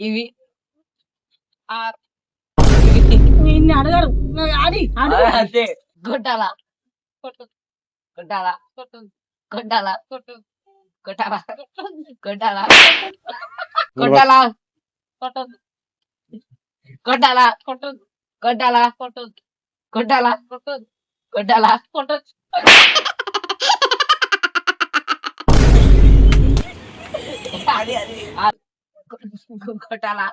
ఇవి ఆర్ నిన్ను అడగరు ఆడి అంతే కొట్టాల కొట్టాల కొట్టాల కొట్టాల కొట్టాల కొట్టాల కొట్టాల కొట్టాల కొట్టాల కొట్టాల కొట్టాల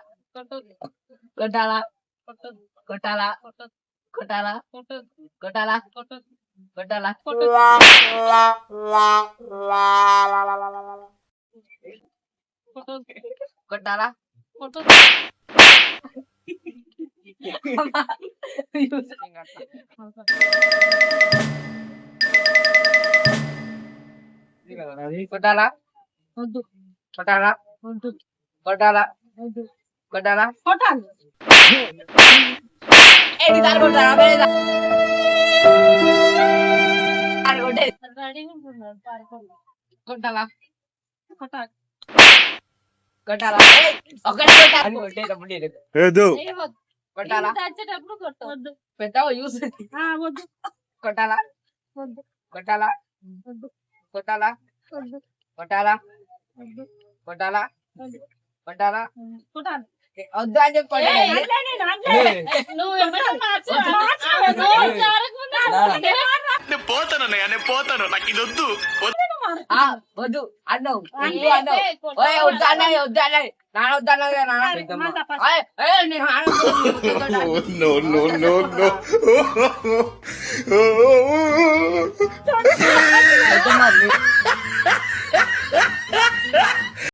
కొట్టాల కొట్టాల కొట్టాల కొట్టాల కొట్టాల కొట్టాల కొట్టాలా వద్దు కొట్టాలా వద్దు కొట్టాలా వద్దు కొట్టాలా కొట్టాలి ఎన్నిసార్లు కొట్టాలా కొట్టాలా కొట్టాలి కొట్టాలా ఒకటి కొట్టాలి కొట్టేటప్పుడు ఏదో కొట్టాలా వచ్చేటప్పుడు కొట్టవద్దు పెద్ద యూస్ వద్దు కొట్టాలా వద్దు కొట్టాలా వద్దు కొట్టాలా వద్దు కొట్టాలా వద్దు కొట్టాలా వద్దు కొట్టాలా కొట్టాలి వద్దు అని చెప్పండి నువ్వు నేను పోతాను నాకు ఇది వద్దు వద్దు అన్నావు వద్దు అన్నావు వద్దు అన్నది వద్దు అన్నది నాన్న వద్దు అన్నది no నాన్న